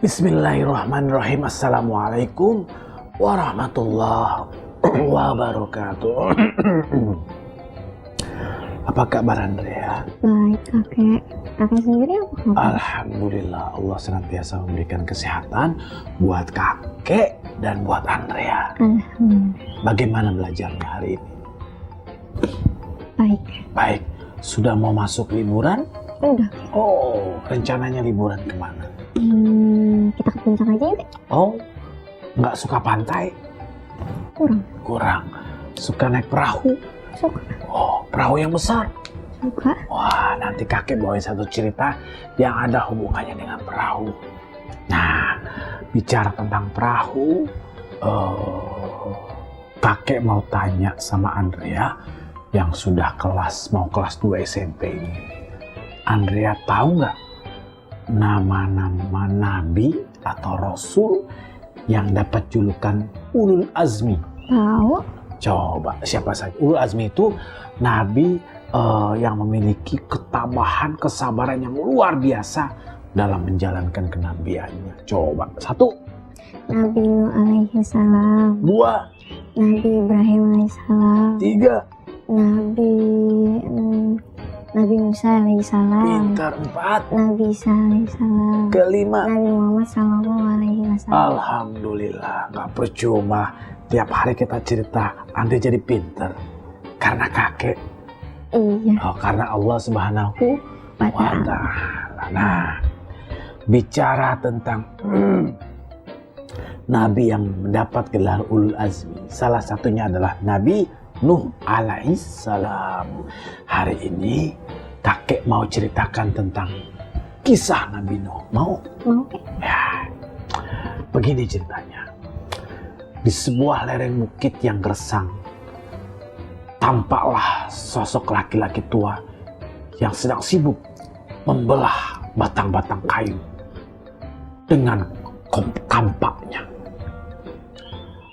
Bismillahirrahmanirrahim. Assalamualaikum warahmatullahi wabarakatuh. Apa kabar Andrea? Baik kakek. Kakek sendiri apa kabar? Alhamdulillah, Allah senantiasa memberikan kesehatan buat kakek dan buat Andrea. Alhamdulillah. Bagaimana belajarnya hari ini? Baik. Baik. Sudah mau masuk liburan? Udah. Oh, rencananya liburan kemana? Kita ke puncak aja ya, Kak? Oh, nggak suka pantai? Kurang. Suka naik perahu? Suka. Oh, perahu yang besar? Suka. Wah, nanti kakek bawain satu cerita yang ada hubungannya dengan perahu. Nah, bicara tentang perahu, kakek mau tanya sama Andrea yang sudah mau kelas 2 SMP ini. Andrea tahu nggak nama-nama nabi atau rasul yang dapat julukan Ulul Azmi? Tahu. Coba siapa saja? Ulul Azmi itu nabi yang memiliki ketabahan, kesabaran yang luar biasa dalam menjalankan kenabiannya. Coba. 1. Nabi Nuh alaihi salam. 2. Nabi Ibrahim alaihi salam. 3. Nabi Musa alaihi salam. Pintar. 4. Nabi Isa alaihi salam. 5. Nabi Muhammad sallallahu alaihi wasallam. Alhamdulillah, nggak percuma tiap hari kita cerita, Anda jadi pintar. Karena kakek. Iya. Oh, karena Allah Subhanahu wa Ta'ala. Nah, bicara tentang Nabi yang mendapat gelar Ulul Azmi, salah satunya adalah Nabi Nuh alaihi salam. Hari ini kakek mau ceritakan tentang kisah Nabi Nuh. Mau? Mau. Ya, begini ceritanya. Di sebuah lereng bukit yang gersang, tampaklah sosok laki-laki tua yang sedang sibuk membelah batang-batang kayu dengan kampaknya.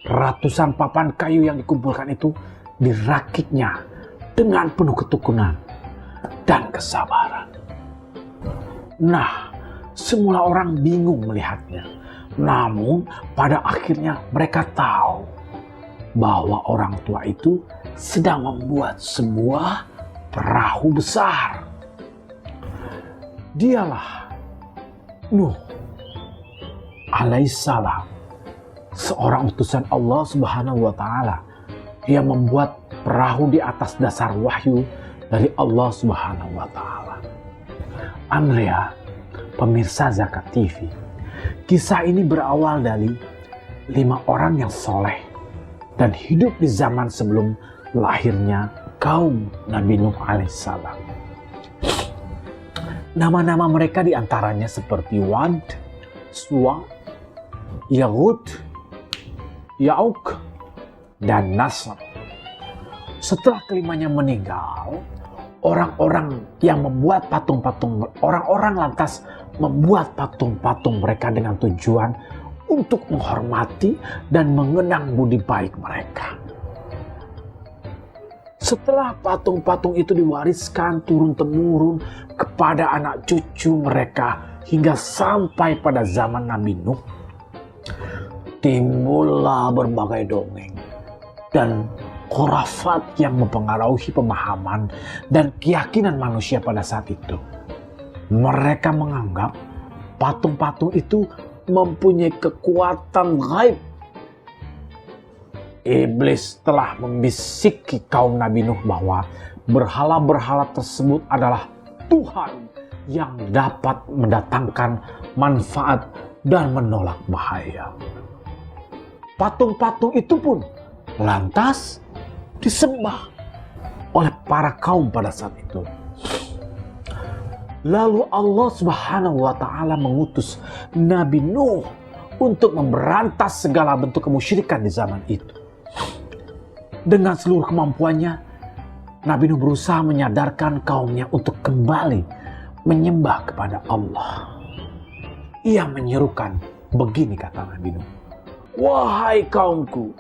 Ratusan papan kayu yang dikumpulkan itu dirakitnya dengan penuh ketekunan dan kesabaran. Nah, semula orang bingung melihatnya. Namun pada akhirnya mereka tahu bahwa orang tua itu sedang membuat sebuah perahu besar. Dialah Nuh alaihissalam, seorang utusan Allah Subhanahu wa Ta'ala yang membuat perahu di atas dasar wahyu dari Allah Subhanahu wa Ta'ala. Andrea, pemirsa Zakat TV, kisah ini berawal dari 5 orang yang soleh dan hidup di zaman sebelum lahirnya kaum Nabi Nuh alaihissalam. Nama-nama mereka diantaranya seperti Wad, Suwa, Yahud, Yauk, dan Nasr. Setelah kelimanya meninggal, orang-orang lantas membuat patung-patung mereka dengan tujuan untuk menghormati dan mengenang budi baik mereka. Setelah patung-patung itu diwariskan turun-temurun kepada anak cucu mereka hingga sampai pada zaman Nabi Nuh, timbullah berbagai dongeng dan khurafat yang mempengaruhi pemahaman dan keyakinan manusia pada saat itu. Mereka menganggap patung-patung itu mempunyai kekuatan gaib. Iblis telah membisiki kaum Nabi Nuh bahwa berhala-berhala tersebut adalah Tuhan yang dapat mendatangkan manfaat dan menolak bahaya. Patung-patung itu pun lantas disembah oleh para kaum pada saat itu. Lalu Allah Subhanahu wa Ta'ala mengutus Nabi Nuh untuk memberantas segala bentuk kemusyrikan di zaman itu. Dengan seluruh kemampuannya, Nabi Nuh berusaha menyadarkan kaumnya untuk kembali menyembah kepada Allah. Ia menyerukan, begini kata Nabi Nuh, "Wahai kaumku,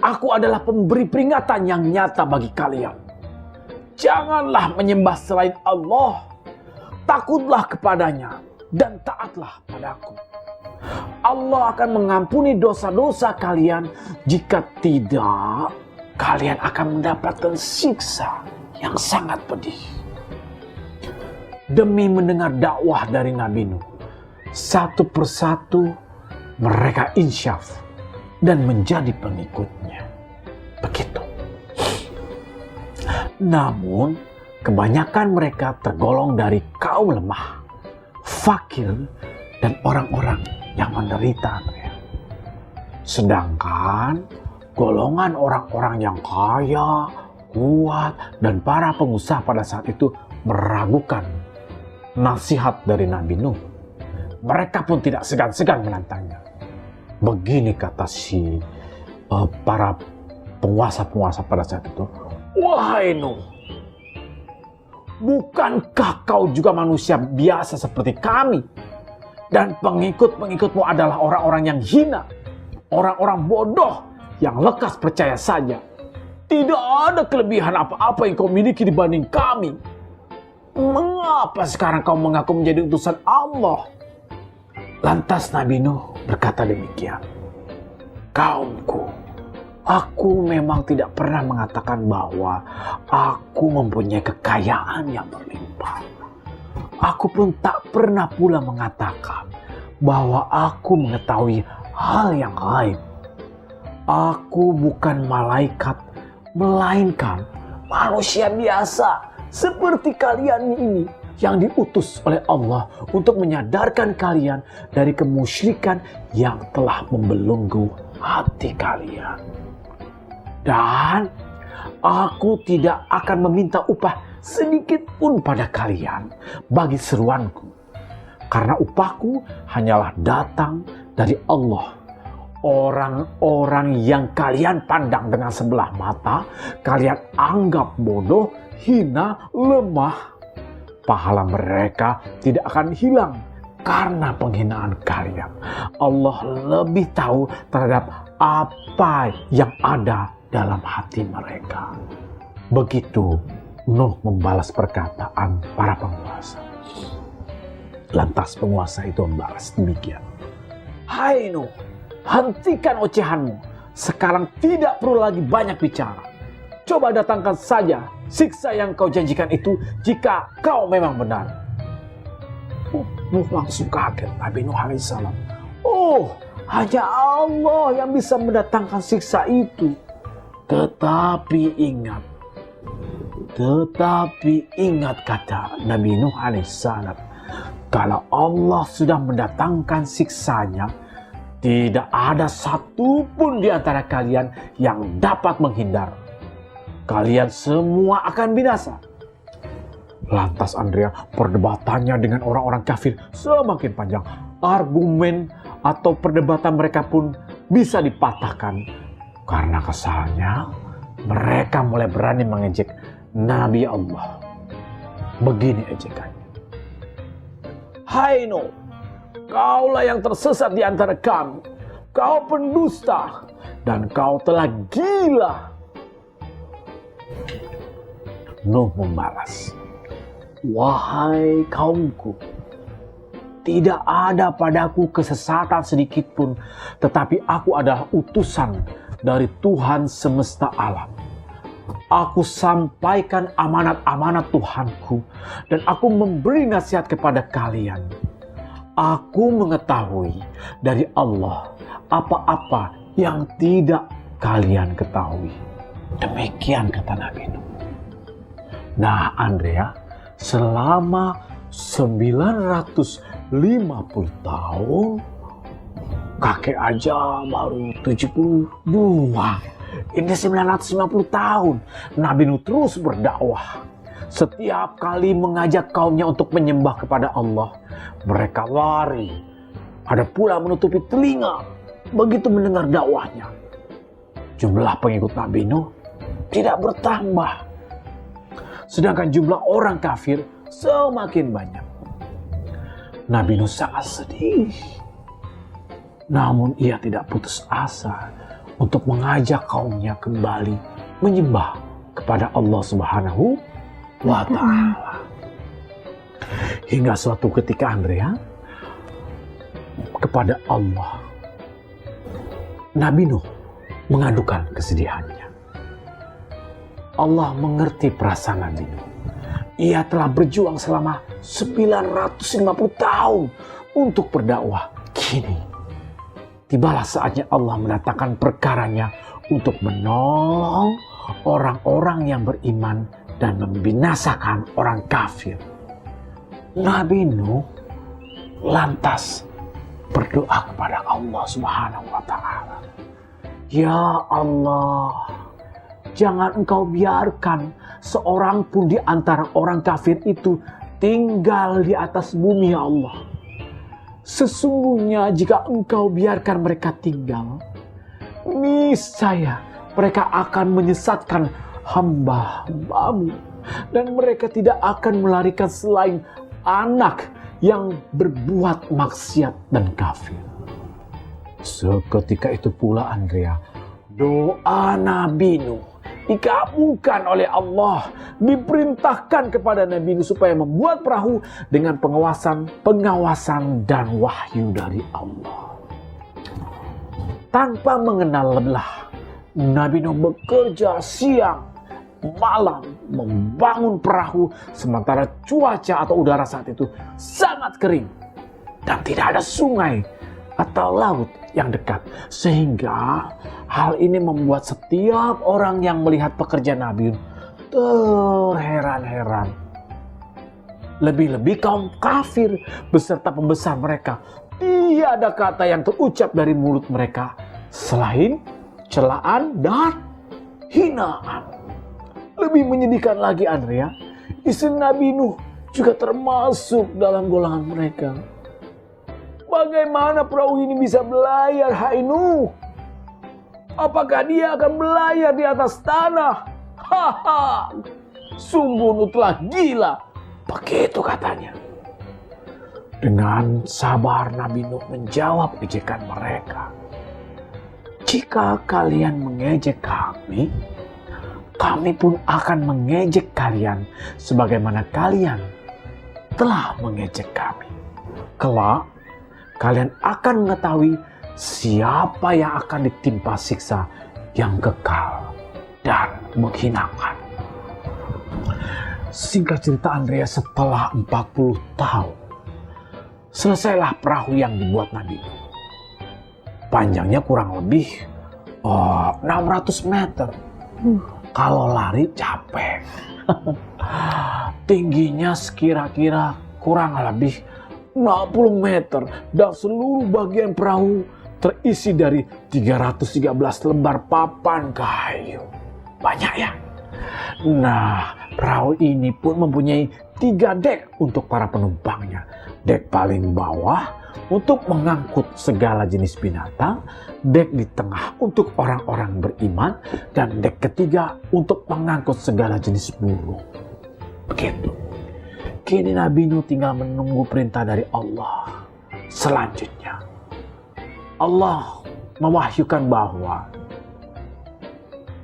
aku adalah pemberi peringatan yang nyata bagi kalian. Janganlah menyembah selain Allah. Takutlah kepadanya dan taatlah padaku. Allah akan mengampuni dosa-dosa kalian. Jika tidak, kalian akan mendapatkan siksa yang sangat pedih. Demi mendengar dakwah dari Nabi Nuh, satu persatu mereka insyaf dan menjadi pengikutnya. Begitu. Namun, kebanyakan mereka tergolong dari kaum lemah, fakir, dan orang-orang yang menderita. Sedangkan golongan orang-orang yang kaya, kuat, dan para pengusaha pada saat itu meragukan nasihat dari Nabi Nuh. Mereka pun tidak segan-segan menantangnya. Begini kata para penguasa-penguasa pada saat itu, "Wahai Nuh, bukankah kau juga manusia biasa seperti kami? Dan pengikut-pengikutmu adalah orang-orang yang hina, orang-orang bodoh yang lekas percaya saja. Tidak ada kelebihan apa-apa yang kau miliki dibanding kami. Mengapa sekarang kau mengaku menjadi utusan Allah?" Lantas Nabi Nuh berkata demikian, "Kaumku, aku memang tidak pernah mengatakan bahwa aku mempunyai kekayaan yang berlimpah. Aku pun tak pernah pula mengatakan bahwa aku mengetahui hal yang gaib. Aku bukan malaikat, melainkan manusia biasa seperti kalian ini yang diutus oleh Allah untuk menyadarkan kalian dari kemusyrikan yang telah membelenggu hati kalian. Dan aku tidak akan meminta upah sedikit pun pada kalian bagi seruanku, karena upahku hanyalah datang dari Allah. Orang-orang yang kalian pandang dengan sebelah mata, kalian anggap bodoh, hina, lemah, pahala mereka tidak akan hilang karena penghinaan kalian. Allah lebih tahu terhadap apa yang ada dalam hati mereka." Begitu Nuh membalas perkataan para penguasa. Lantas penguasa itu membalas demikian, "Hai Nuh, hentikan ocehanmu. Sekarang tidak perlu lagi banyak bicara. Coba datangkan saja siksa yang kau janjikan itu jika kau memang benar." Nuh langsung kaget. Nabi Nuh alaihissalam, "Oh, hanya Allah yang bisa mendatangkan siksa itu. Tetapi ingat kata Nabi Nuh alaihissalam, kalau Allah sudah mendatangkan siksanya, tidak ada satupun di antara kalian yang dapat menghindar. Kalian semua akan binasa." Lantas Andrea, perdebatannya dengan orang-orang kafir semakin panjang. Argumen atau perdebatan mereka pun bisa dipatahkan. Karena kesalnya, mereka mulai berani mengejek Nabi Allah. Begini ejekannya, "Hai Nuh, kaulah yang tersesat di antara kami. Kau pendusta dan kau telah gila." Nuh membalas, "Wahai kaumku, tidak ada padaku kesesatan sedikit pun, tetapi aku adalah utusan dari Tuhan semesta alam. Aku sampaikan amanat-amanat Tuhanku dan aku memberi nasihat kepada kalian. Aku mengetahui dari Allah apa-apa yang tidak kalian ketahui." Demikian kata Nabi Nuh. Nah Andrea, selama 950 tahun, kakek aja baru 72. Ini 950 tahun Nabi Nuh terus berdakwah. Setiap kali mengajak kaumnya untuk menyembah kepada Allah, mereka lari. Ada pula menutupi telinga begitu mendengar dakwahnya. Jumlah pengikut Nabi Nuh tidak bertambah, sedangkan jumlah orang kafir semakin banyak. Nabi Nuh sangat sedih. Namun ia tidak putus asa untuk mengajak kaumnya kembali menyembah kepada Allah Subhanahu wa Ta'ala. Hingga suatu ketika Andrea, kepada Allah. Nabi Nuh mengadukan kesedihannya. Allah mengerti perasaan Nabi Nuh. Ia telah berjuang selama 950 tahun untuk berdakwah. Kini, tibalah saatnya Allah mendatangkan perkaranya untuk menolong orang-orang yang beriman dan membinasakan orang kafir. Nabi Nuh lantas berdoa kepada Allah Subhanahu wa Ta'ala. Ya Allah, jangan Engkau biarkan seorang pun di antara orang kafir itu tinggal di atas bumi, ya Allah. Sesungguhnya jika Engkau biarkan mereka tinggal, niscaya mereka akan menyesatkan hamba-Hambamu, dan mereka tidak akan melarikan selain anak yang berbuat maksiat dan kafir. Seketika itu pula, Andrea, doa Nabi Nuh dikabulkan oleh Allah. Diperintahkan kepada Nabi Nuh supaya membuat perahu dengan pengawasan dan wahyu dari Allah. Tanpa mengenal lelah, Nabi Nuh bekerja siang malam membangun perahu, sementara cuaca atau udara saat itu sangat kering dan tidak ada sungai atau laut yang dekat, sehingga hal ini membuat setiap orang yang melihat pekerjaan Nabi terheran-heran. Lebih-lebih kaum kafir beserta pembesar mereka, tiada kata yang terucap dari mulut mereka selain celaan dan hinaan. Lebih menyedihkan lagi, Andrea, istri Nabi Nuh juga termasuk dalam golongan mereka. Bagaimana perahu ini bisa berlayar, hai Nuh? Apakah dia akan berlayar di atas tanah? Haha, sungguh Nuh telah gila. Begitu katanya. Dengan sabar Nabi Nuh menjawab ejekan mereka. Jika kalian mengejek kami, kami pun akan mengejek kalian sebagaimana kalian telah mengejek kami. Kelak, kalian akan mengetahui siapa yang akan ditimpa siksa yang kekal dan menghinakan. Singkat cerita, Andrea, setelah 40 tahun, selesailah perahu yang dibuat Nabi Nuh. Panjangnya kurang lebih 600 meter. Kalau lari capek. Tingginya sekira-kira kurang lebih 60 meter, dan seluruh bagian perahu terisi dari 313 lembar papan kayu. Banyak ya? Nah, perahu ini pun mempunyai 3 dek untuk para penumpangnya. Dek paling bawah untuk mengangkut segala jenis binatang, dek di tengah untuk orang-orang beriman, dan dek ketiga untuk mengangkut segala jenis burung. Begitu. Kini Nabi Nuh tinggal menunggu perintah dari Allah. Selanjutnya, Allah mewahyukan bahwa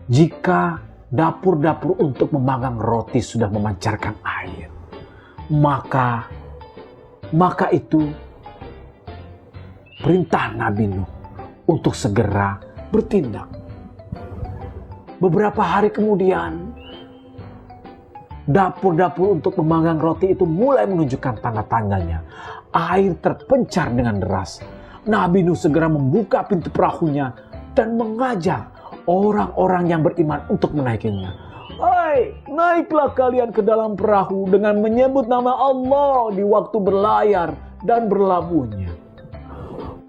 jika dapur-dapur untuk memanggang roti sudah memancarkan air, maka itu perintah Nabi Nuh untuk segera bertindak. Beberapa hari kemudian, dapur-dapur untuk memanggang roti itu mulai menunjukkan tanda-tandanya. Air terpencar dengan deras. Nabi Nuh segera membuka pintu perahunya dan mengajak orang-orang yang beriman untuk menaikinya. Hai, naiklah kalian ke dalam perahu dengan menyebut nama Allah di waktu berlayar dan berlabuhnya.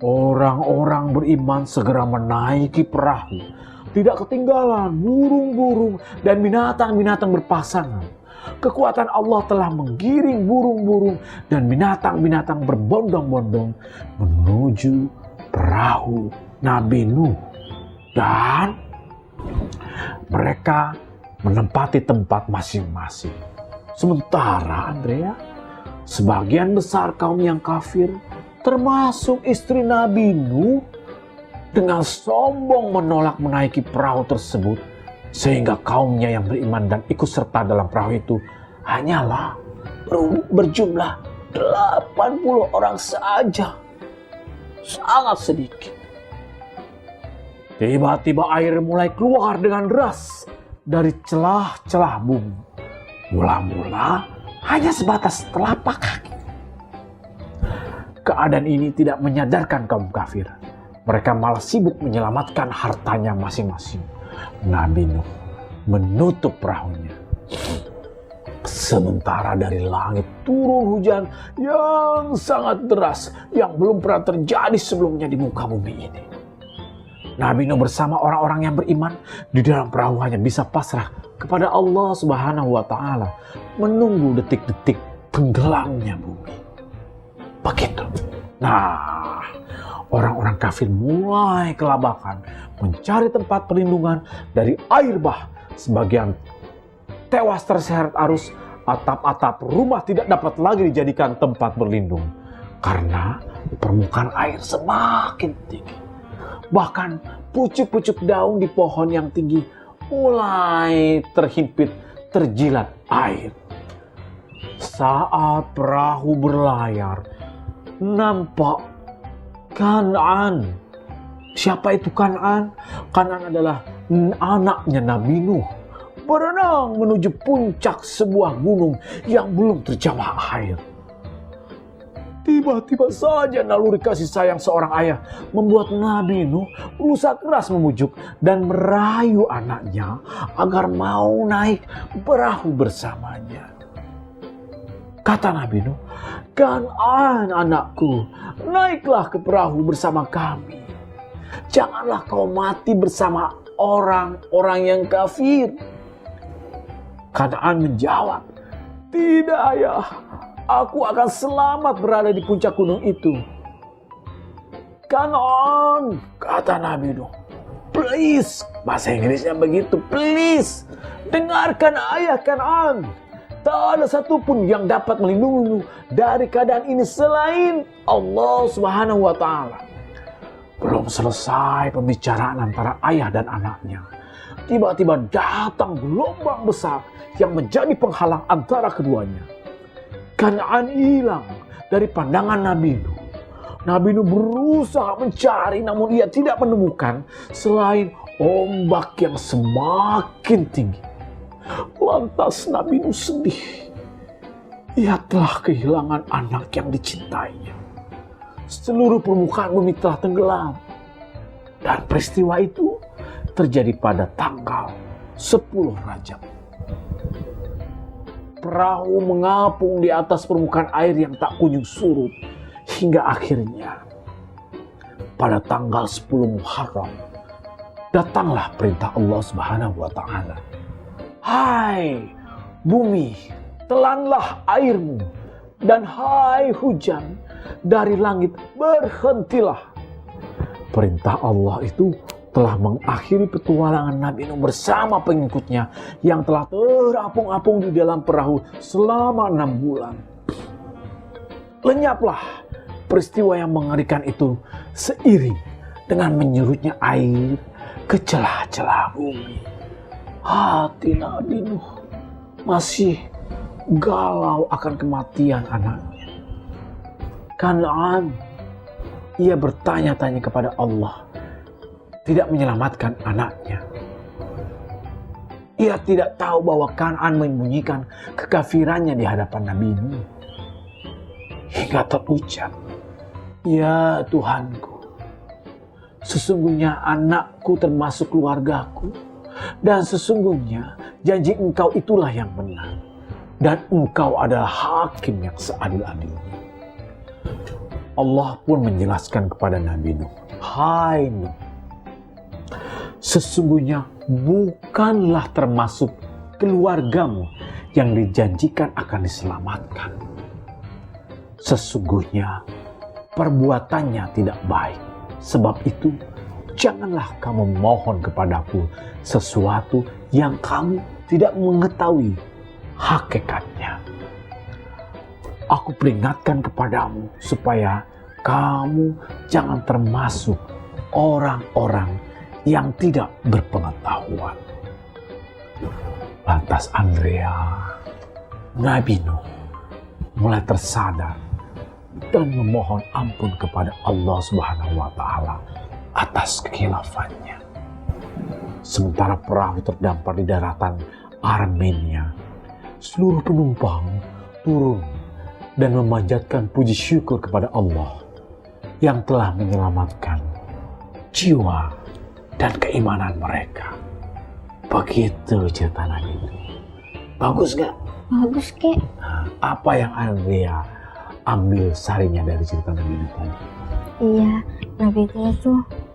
Orang-orang beriman segera menaiki perahu. Tidak ketinggalan burung-burung dan binatang-binatang berpasangan. Kekuatan Allah telah menggiring burung-burung dan binatang-binatang berbondong-bondong menuju perahu Nabi Nuh. Dan mereka menempati tempat masing-masing. Sementara, Andrea, sebagian besar kaum yang kafir, termasuk istri Nabi Nuh, dengan sombong menolak menaiki perahu tersebut, sehingga kaumnya yang beriman dan ikut serta dalam perahu itu hanyalah berjumlah 80 orang saja. sangat sedikit. Tiba-tiba air mulai keluar dengan deras dari celah-celah bumi. Mula-mula hanya sebatas telapak kaki. Keadaan ini tidak menyadarkan kaum kafir. Mereka malah sibuk menyelamatkan hartanya masing-masing. Nabi Nuh menutup perahunya. Sementara dari langit turun hujan yang sangat deras yang belum pernah terjadi sebelumnya di muka bumi ini. Nabi Nuh bersama orang-orang yang beriman di dalam perahu hanya bisa pasrah kepada Allah Subhanahu wa Ta'ala, menunggu detik-detik tenggelamnya bumi. Begitu. Nah, orang-orang kafir mulai kelabakan mencari tempat perlindungan dari air bah. Sebagian tewas terseret arus, atap-atap rumah tidak dapat lagi dijadikan tempat berlindung karena permukaan air semakin tinggi. Bahkan pucuk-pucuk daun di pohon yang tinggi mulai terhimpit terjilat air. Saat perahu berlayar, nampak Kan'an. Siapa itu Kan'an? Kan'an adalah anaknya Nabi Nuh. Berenang menuju puncak sebuah gunung yang belum terjamah air. Tiba-tiba saja naluri kasih sayang seorang ayah membuat Nabi Nuh berusaha keras memujuk dan merayu anaknya agar mau naik perahu bersamanya. Kata Nabi Nuh, "Kan'an anakku, naiklah ke perahu bersama kami. Janganlah kau mati bersama orang-orang yang kafir." Kan'an menjawab, "Tidak ayah, aku akan selamat berada di puncak gunung itu." "Kan'an," kata Nabi Nuh, "please," bahasa Inggrisnya begitu, "please, dengarkan ayah Kan'an. Tak ada satupun yang dapat melindungimu dari keadaan ini selain Allah Subhanahu wa Ta'ala." Belum selesai pembicaraan antara ayah dan anaknya, tiba-tiba datang gelombang besar yang menjadi penghalang antara keduanya. Kan'an hilang dari pandangan Nabi Nuh. Nabi Nuh berusaha mencari, namun ia tidak menemukan selain ombak yang semakin tinggi. Lantas Nabi Nuh sedih. Ia telah kehilangan anak yang dicintainya. Seluruh permukaan bumi telah tenggelam. Dan peristiwa itu terjadi pada tanggal 10 Rajab. Perahu mengapung di atas permukaan air yang tak kunjung surut. Hingga akhirnya pada tanggal 10 Muharram datanglah perintah Allah Subhanahu wa Ta'ala. "Hai bumi, telanlah airmu, dan hai hujan, dari langit berhentilah." Perintah Allah itu telah mengakhiri petualangan Nabi Nuh bersama pengikutnya yang telah terapung-apung di dalam perahu selama 6 bulan. Lenyaplah peristiwa yang mengerikan itu seiring dengan menyurutnya air ke celah-celah bumi. Hati Nabi Nuh masih galau akan kematian anaknya. Kan'an, ia bertanya-tanya kepada Allah, tidak menyelamatkan anaknya. Ia tidak tahu bahwa Kan'an menyembunyikan kekafirannya di hadapan Nabi Nuh. Hingga terucap, "Ya Tuhanku, sesungguhnya anakku termasuk keluargaku, dan sesungguhnya janji Engkau itulah yang benar, dan Engkau adalah hakim yang seadil-adilnya." Allah pun menjelaskan kepada Nabi Nuh, "Hai Nuh, sesungguhnya bukanlah termasuk keluargamu yang dijanjikan akan diselamatkan. Sesungguhnya perbuatannya tidak baik. Sebab itu janganlah kamu mohon kepadaku sesuatu yang kamu tidak mengetahui hakikatnya. Aku peringatkan kepadamu supaya kamu jangan termasuk orang-orang yang tidak berpengetahuan." Lantas Andrea, Nabi Nuh mulai tersadar dan memohon ampun kepada Allah Subhanahu wa Ta'ala atas kekhilafannya. Sementara perahu terdampar di daratan Armenia, seluruh penumpang turun dan memanjatkan puji syukur kepada Allah yang telah menyelamatkan jiwa dan keimanan mereka. Begitu cerita Nabi itu. Bagus gak? Bagus, Kek. Apa yang Andrea ambil sarinya dari cerita Nabi itu tadi? Iya, Nabi itu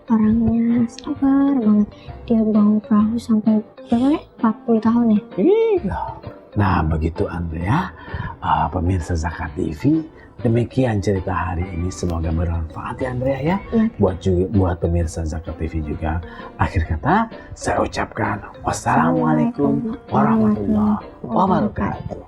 orangnya sabar banget. Dia bawa perahu sampai berapa ya? 40 tahun ya? Iya. Nah begitu Andrea, pemirsa Zakat TV, demikian cerita hari ini, semoga bermanfaat ya Andrea ya. Iya. Buat pemirsa Zakat TV juga. Akhir kata saya ucapkan wassalamualaikum warahmatullahi wabarakatuh.